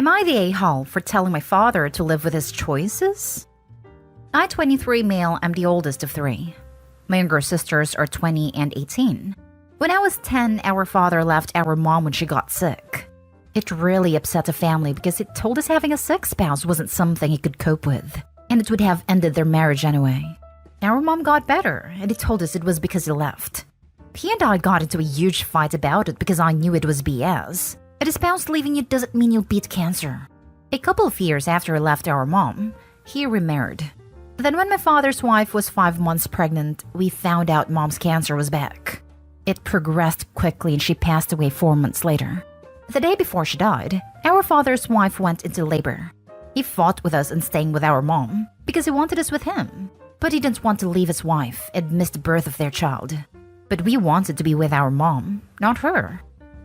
Am I the a-hole for telling my father to live with his choices? I, 23 male, am the oldest of three. My younger sisters are 20 and 18. When I was 10, our father left our mom when she got sick. It really upset the family because it told us having a sick spouse wasn't something he could cope with, and it would have ended their marriage anyway. Our mom got better, and he told us it was because he left. He and I got into a huge fight about it because I knew it was BS. But a spouse leaving you doesn't mean you'll beat cancer. A couple of years after he left our mom, he remarried. Then when my father's wife was 5 months pregnant, we found out mom's cancer was back. It progressed quickly and she passed away 4 months later. The day before she died, our father's wife went into labor. He fought with us in staying with our mom because he wanted us with him. But he didn't want to leave his wife and miss the birth of their child. But we wanted to be with our mom, not her.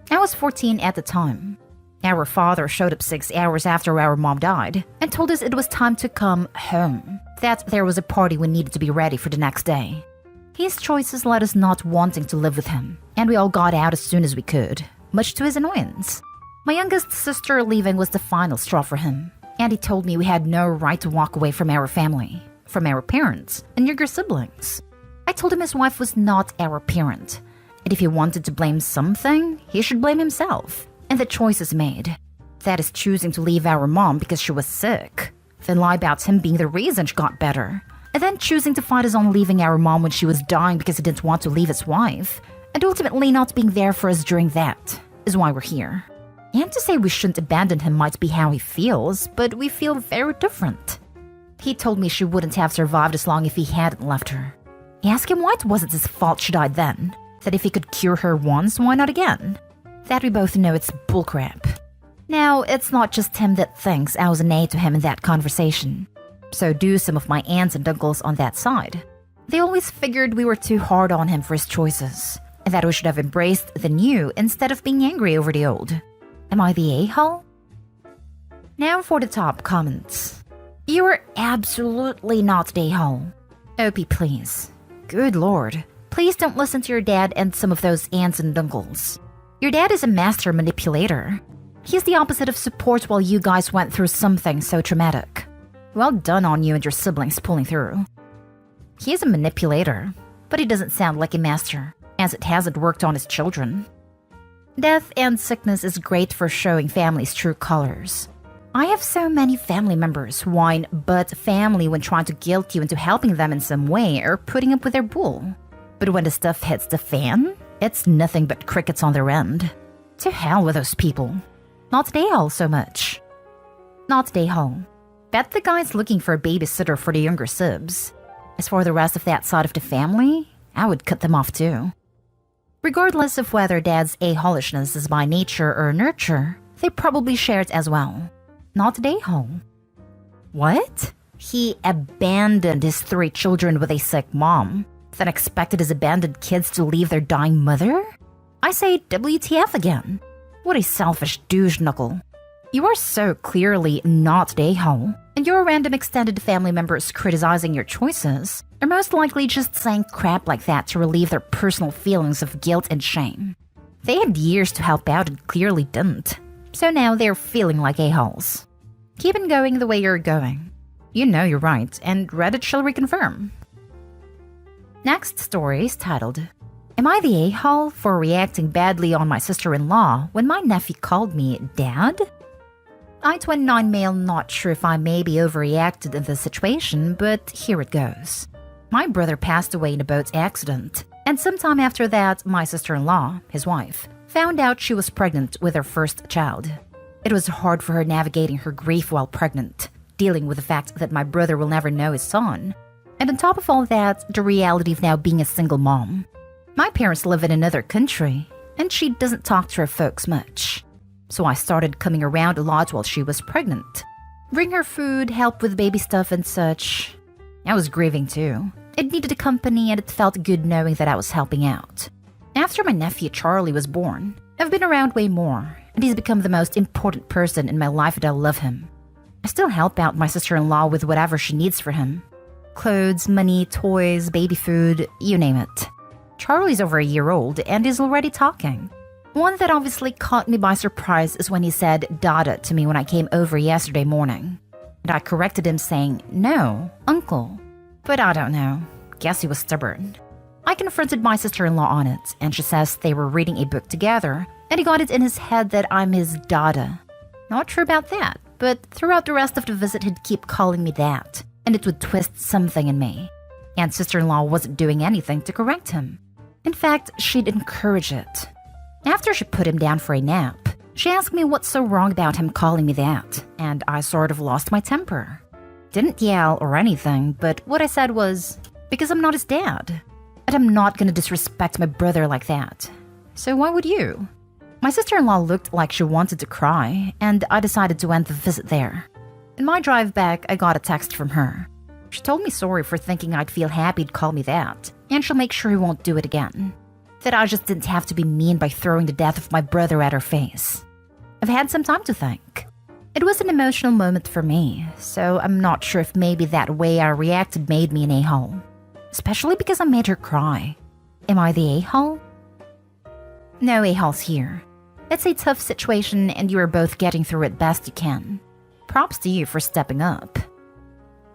I was 14 at the time. Our father showed up 6 hours after our mom died and told us it was time to come home, that there was a party we needed to be ready for the next day. His choices led us not wanting to live with him, and we all got out as soon as we could, much to his annoyance. My youngest sister leaving was the final straw for him, and he told me we had no right to walk away from our family, from our parents and younger siblings. I told him his wife was not our parent, and if he wanted to blame something, he should blame himself. And the choice is made. That is choosing to leave our mom because she was sick, then lie about him being the reason she got better, and then choosing to fight us on leaving our mom when she was dying because he didn't want to leave his wife, and ultimately not being there for us during that, is why we're here. And to say we shouldn't abandon him might be how he feels, but we feel very different. He told me she wouldn't have survived as long if he hadn't left her. I asked him why it wasn't his fault she died then. That if he could cure her once, why not again? That we both know it's bullcrap. Now, it's not just him that thinks I was an aid to him in that conversation. So do some of my aunts and uncles on that side. They always figured we were too hard on him for his choices, and that we should have embraced the new instead of being angry over the old. Am I the a-hole? Now for the top comments. You are absolutely not the a-hole. OP, please. Good lord. Please don't listen to your dad and some of those aunts and uncles. Your dad is a master manipulator. He's the opposite of support while you guys went through something so traumatic. Well done on you and your siblings pulling through. He's a manipulator, but he doesn't sound like a master, as it hasn't worked on his children. Death and sickness is great for showing family's true colors. I have so many family members who whine but family when trying to guilt you into helping them in some way or putting up with their bull. But when the stuff hits the fan, it's nothing but crickets on their end. To hell with those people. Not they all so much. Not they all. Bet the guy's looking for a babysitter for the younger sibs. As for the rest of that side of the family, I would cut them off too. Regardless of whether dad's a-holishness is by nature or nurture, they probably share it as well. Not they all. What? He abandoned his 3 children with a sick mom, then expected his abandoned kids to leave their dying mother? I say WTF again. What a selfish douche knuckle. You are so clearly not the a-hole, and your random extended family members criticizing your choices are most likely just saying crap like that to relieve their personal feelings of guilt and shame. They had years to help out and clearly didn't, so now they're feeling like a-holes. Keep on going the way you're going. You know you're right, and Reddit shall reconfirm. Next story is titled, Am I the a-hole for reacting badly on my sister-in-law when my nephew called me Dad? I, 29 male, not sure if I maybe overreacted in this situation, but here it goes. My brother passed away in a boat accident, and sometime after that, my sister-in-law, his wife, found out she was pregnant with her first child. It was hard for her navigating her grief while pregnant, dealing with the fact that my brother will never know his son. And on top of all that, the reality of now being a single mom. My parents live in another country, and she doesn't talk to her folks much. So I started coming around a lot while she was pregnant. Bring her food, help with baby stuff and such. I was grieving too. It needed a company and it felt good knowing that I was helping out. After my nephew Charlie was born, I've been around way more, and he's become the most important person in my life and I love him. I still help out my sister-in-law with whatever she needs for him. Clothes, money, toys, baby food, you name it. Charlie's over a year old and is already talking. One that obviously caught me by surprise is when he said Dada to me when I came over yesterday morning. And I corrected him saying, no, uncle. But I don't know. Guess he was stubborn. I confronted my sister-in-law on it, and she says they were reading a book together, and he got it in his head that I'm his Dada. Not sure about that, but throughout the rest of the visit he'd keep calling me that, and it would twist something in me. And sister-in-law wasn't doing anything to correct him. In fact, she'd encourage it. After she put him down for a nap, she asked me what's so wrong about him calling me that, and I sort of lost my temper. Didn't yell or anything, but what I said was, because I'm not his dad. And I'm not gonna disrespect my brother like that. So why would you? My sister-in-law looked like she wanted to cry, and I decided to end the visit there. In my drive back, I got a text from her. She told me sorry for thinking I'd feel happy to call me that, and she'll make sure he won't do it again. That I just didn't have to be mean by throwing the death of my brother at her face. I've had some time to think. It was an emotional moment for me, so I'm not sure if maybe that way I reacted made me an a-hole. Especially because I made her cry. Am I the a-hole? No a-holes here. It's a tough situation and you are both getting through it best you can. Props to you for stepping up.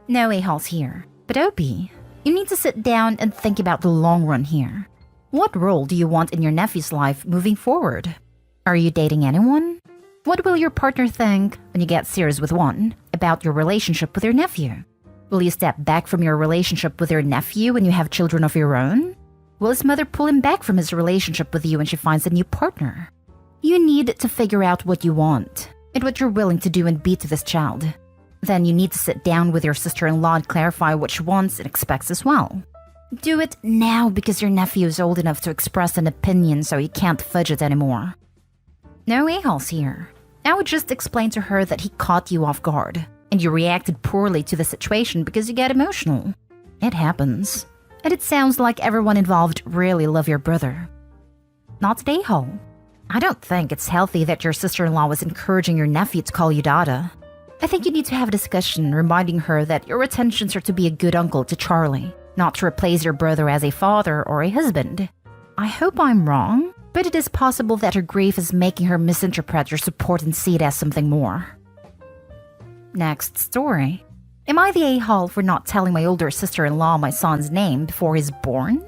No a-holes here. But Opie, you need to sit down and think about the long run here. What role do you want in your nephew's life moving forward? Are you dating anyone? What will your partner think, when you get serious with one, about your relationship with your nephew? Will you step back from your relationship with your nephew when you have children of your own? Will his mother pull him back from his relationship with you when she finds a new partner? You need to figure out what you want and what you're willing to do and be to this child. Then you need to sit down with your sister-in-law and clarify what she wants and expects as well. Do it now because your nephew is old enough to express an opinion so you can't fudge it anymore. No a-holes here. I would just explain to her that he caught you off guard and you reacted poorly to the situation because you get emotional. It happens. And it sounds like everyone involved really love your brother. Not an a-hole. I don't think it's healthy that your sister-in-law was encouraging your nephew to call you Dada. I think you need to have a discussion reminding her that your intentions are to be a good uncle to Charlie, not to replace your brother as a father or a husband. I hope I'm wrong, but it is possible that her grief is making her misinterpret your support and see it as something more. Next story. Am I the a-hole for not telling my older sister-in-law my son's name before he's born?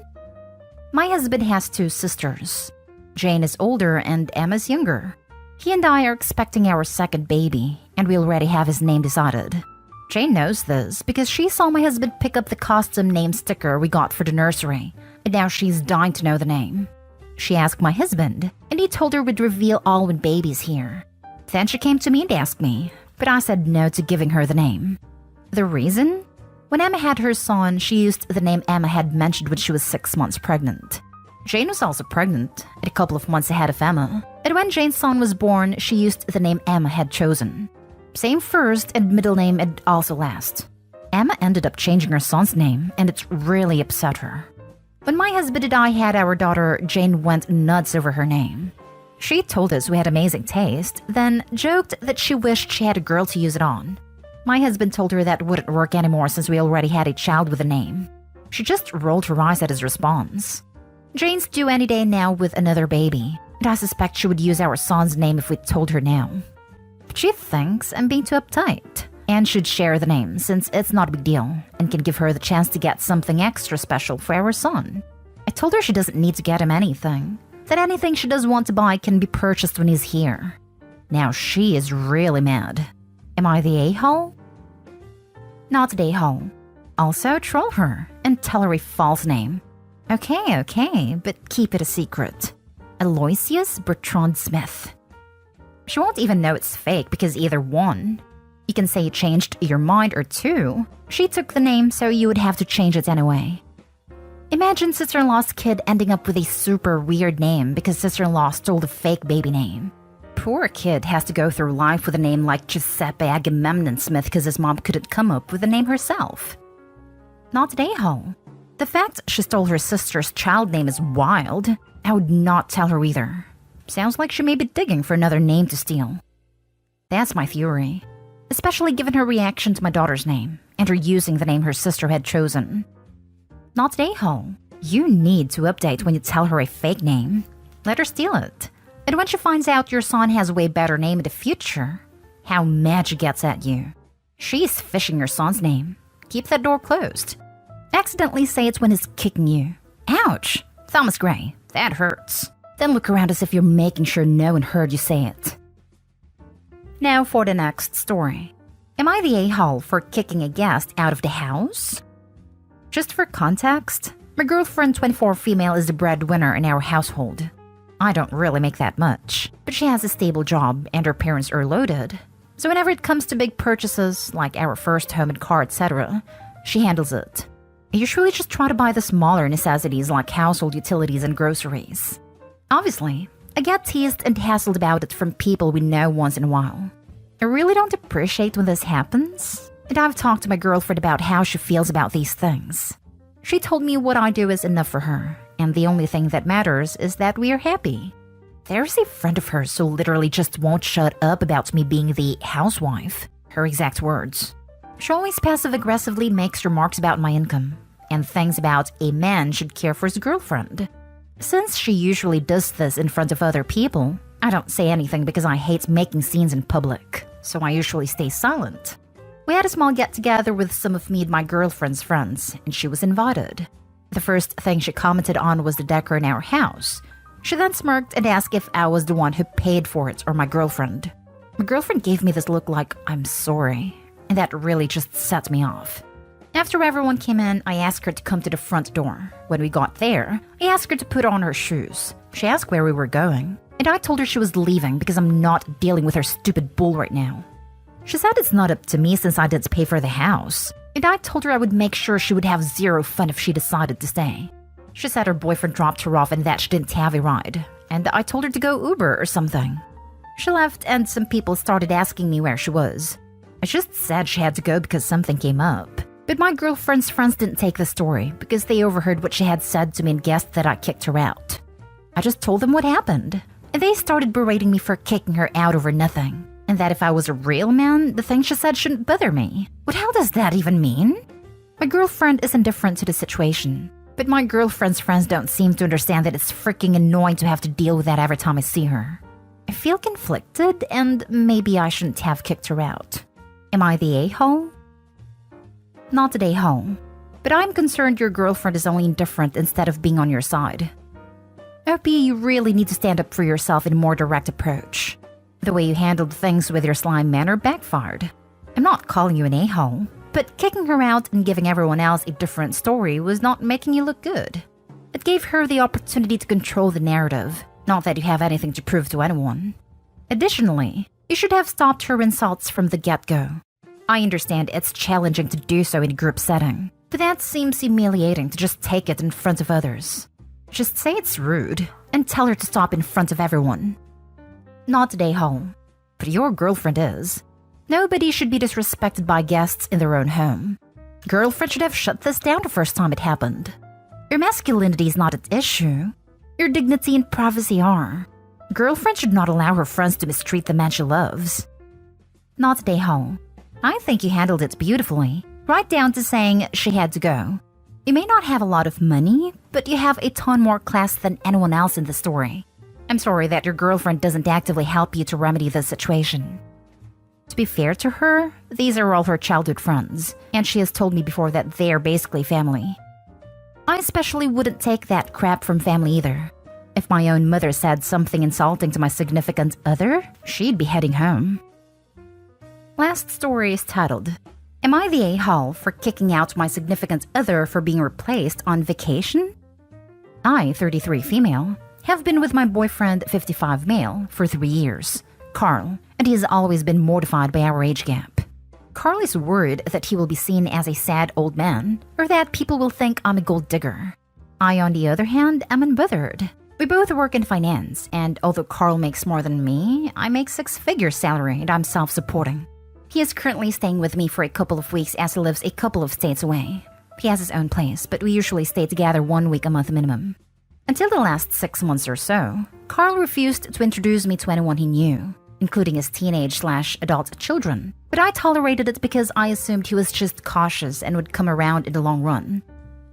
My husband has two sisters. Jane is older and Emma's younger. He and I are expecting our second baby, and we already have his name decided. Jane knows this because she saw my husband pick up the custom name sticker we got for the nursery, and now she's dying to know the name. She asked my husband, and he told her we'd reveal all when baby's here. Then she came to me and asked me, but I said no to giving her the name. The reason? When Emma had her son, she used the name Emma had mentioned when she was 6 months pregnant. Jane was also pregnant, and a couple of months ahead of Emma, and when Jane's son was born, she used the name Emma had chosen. Same first and middle name and also last. Emma ended up changing her son's name, and it really upset her. When my husband and I had our daughter, Jane went nuts over her name. She told us we had amazing taste, then joked that she wished she had a girl to use it on. My husband told her that wouldn't work anymore since we already had a child with a name. She just rolled her eyes at his response. Jane's due any day now with another baby, and I suspect she would use our son's name if we told her now. But she thinks I'm being too uptight, and should share the name since it's not a big deal, and can give her the chance to get something extra special for our son. I told her she doesn't need to get him anything, that anything she does want to buy can be purchased when he's here. Now she is really mad. Am I the a-hole? Not the a-hole. Also troll her and tell her a false name. Okay, but keep it a secret. Aloysius Bertrand Smith. She won't even know it's fake because either one, you can say you changed your mind, or two, she took the name so you would have to change it anyway. Imagine sister-in-law's kid ending up with a super weird name because sister-in-law stole the fake baby name. Poor kid has to go through life with a name like Giuseppe Agamemnon Smith because his mom couldn't come up with the name herself. Not an a-hole. The fact she stole her sister's child name is wild. I would not tell her either. Sounds like she may be digging for another name to steal. That's my theory, especially given her reaction to my daughter's name and her using the name her sister had chosen. Not an a-hole. You need to update when you tell her a fake name. Let her steal it. And when she finds out your son has a way better name in the future, how mad she gets at you. She's fishing your son's name. Keep that door closed. Accidentally say it's when he's kicking you. Ouch! Thomas Gray, that hurts. Then look around as if you're making sure no one heard you say it. Now for the next story. Am I the a-hole for kicking a guest out of the house? Just for context, my girlfriend, 24 female, is the breadwinner in our household. I don't really make that much, but she has a stable job and her parents are loaded. So whenever it comes to big purchases, like our first home and car, etc., she handles it. I usually just try to buy the smaller necessities like household utilities and groceries. Obviously, I get teased and hassled about it from people we know once in a while. I really don't appreciate when this happens, and I've talked to my girlfriend about how she feels about these things. She told me what I do is enough for her, and the only thing that matters is that we are happy. There's a friend of hers who literally just won't shut up about me being the housewife, her exact words. She always passive-aggressively makes remarks about my income, and things about a man should care for his girlfriend. Since she usually does this in front of other people, I don't say anything because I hate making scenes in public, so I usually stay silent. We had a small get-together with some of me and my girlfriend's friends, and she was invited. The first thing she commented on was the decor in our house. She then smirked and asked if I was the one who paid for it or my girlfriend. My girlfriend gave me this look like, I'm sorry, and that really just set me off. After everyone came in, I asked her to come to the front door. When we got there, I asked her to put on her shoes. She asked where we were going, and I told her she was leaving because I'm not dealing with her stupid bull right now. She said it's not up to me since I didn't pay for the house, and I told her I would make sure she would have zero fun if she decided to stay. She said her boyfriend dropped her off and that she didn't have a ride, and I told her to go Uber or something. She left and some people started asking me where she was. I just said she had to go because something came up. But my girlfriend's friends didn't take the story because they overheard what she had said to me and guessed that I kicked her out. I just told them what happened, and they started berating me for kicking her out over nothing, and that if I was a real man, the thing she said shouldn't bother me. What hell does that even mean? My girlfriend is indifferent to the situation, but my girlfriend's friends don't seem to understand that it's freaking annoying to have to deal with that every time I see her. I feel conflicted, and maybe I shouldn't have kicked her out. Am I the a-hole? Not the a-hole, but I'm concerned your girlfriend is only indifferent instead of being on your side. OP, you really need to stand up for yourself in a more direct approach. The way you handled things with your slime manner backfired. I'm not calling you an a-hole, but kicking her out and giving everyone else a different story was not making you look good. It gave her the opportunity to control the narrative, not that you have anything to prove to anyone. Additionally, you should have stopped her insults from the get-go. I understand it's challenging to do so in a group setting, but that seems humiliating to just take it in front of others. Just say it's rude and tell her to stop in front of everyone. Not the a-hole, but your girlfriend is. Nobody should be disrespected by guests in their own home. Girlfriend should have shut this down the first time it happened. Your masculinity is not at issue. Your dignity and privacy are. Girlfriend should not allow her friends to mistreat the man she loves. Not the a-hole. I think you handled it beautifully, right down to saying she had to go. You may not have a lot of money, but you have a ton more class than anyone else in the story. I'm sorry that your girlfriend doesn't actively help you to remedy the situation. To be fair to her, these are all her childhood friends, and she has told me before that they're basically family. I especially wouldn't take that crap from family either. If my own mother said something insulting to my significant other, she'd be heading home. Last story is titled, Am I the a-hole for kicking out my significant other for being replaced on vacation? I, 33 female, have been with my boyfriend, 55 male, for 3 years, Carl, and he has always been mortified by our age gap. Carl is worried that he will be seen as a sad old man, or that people will think I'm a gold digger. I, on the other hand, am unbothered. We both work in finance, and although Carl makes more than me, I make 6-figure salary and I'm self-supporting. He is currently staying with me for a couple of weeks as he lives a couple of states away. He has his own place, but we usually stay together 1 week a month minimum. Until the last 6 months or so, Carl refused to introduce me to anyone he knew, including his teenage/adult children, but I tolerated it because I assumed he was just cautious and would come around in the long run.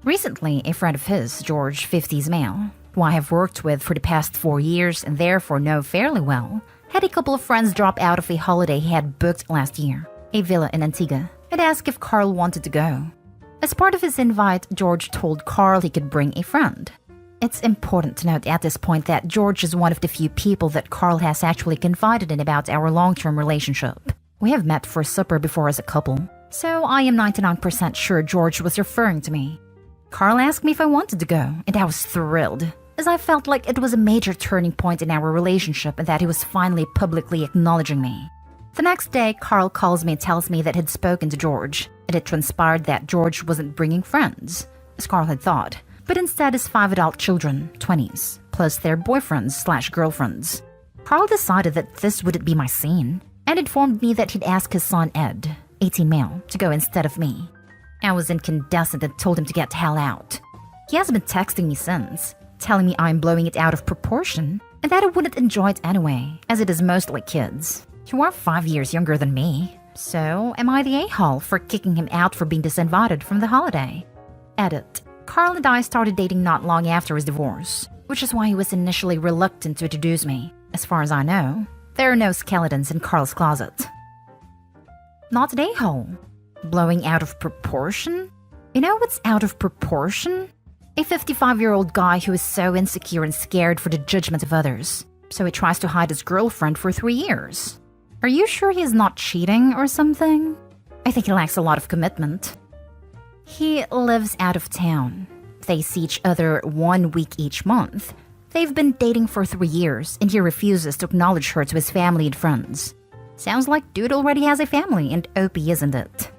Recently, a friend of his, George, 50s male, who I have worked with for the past 4 years and therefore know fairly well, had a couple of friends drop out of a holiday he had booked last year, a villa in Antigua, and asked if Carl wanted to go. As part of his invite, George told Carl he could bring a friend. It's important to note at this point that George is one of the few people that Carl has actually confided in about our long-term relationship. We have met for supper before as a couple, so I am 99% sure George was referring to me. Carl asked me if I wanted to go, and I was thrilled, as I felt like it was a major turning point in our relationship and that he was finally publicly acknowledging me. The next day, Carl calls me and tells me that he'd spoken to George, and it transpired that George wasn't bringing friends, as Carl had thought, but instead his 5 adult children, 20s, plus their boyfriends/girlfriends. Carl decided that this wouldn't be my scene, and informed me that he'd ask his son Ed, 18 male, to go instead of me. I was incandescent and told him to get the hell out. He has been texting me since, telling me I'm blowing it out of proportion, and that I wouldn't enjoy it anyway, as it is mostly kids. You are 5 years younger than me, so am I the a-hole for kicking him out for being disinvited from the holiday? Edit. Carl and I started dating not long after his divorce, which is why he was initially reluctant to introduce me. As far as I know, there are no skeletons in Carl's closet. Not an a-hole. Blowing out of proportion? You know what's out of proportion? A 55-year-old guy who is so insecure and scared for the judgment of others, so he tries to hide his girlfriend for 3 years. Are you sure he is not cheating or something? I think he lacks a lot of commitment. He lives out of town. They see each other 1 week each month. They've been dating for 3 years, and he refuses to acknowledge her to his family and friends. Sounds like dude already has a family and Opie isn't it?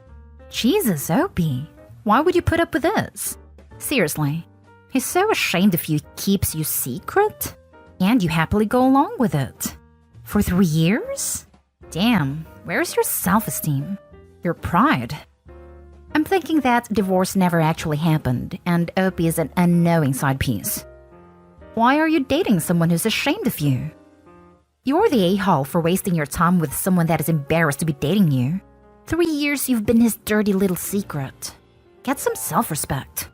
Jesus, Opie. Why would you put up with this? Seriously. He's so ashamed if you keeps you secret? And you happily go along with it. For 3 years? Damn, where's your self-esteem? Your pride? I'm thinking that divorce never actually happened, and Opie is an unknowing side piece. Why are you dating someone who's ashamed of you? You're the a-hole for wasting your time with someone that is embarrassed to be dating you. 3 years you've been his dirty little secret. Get some self-respect.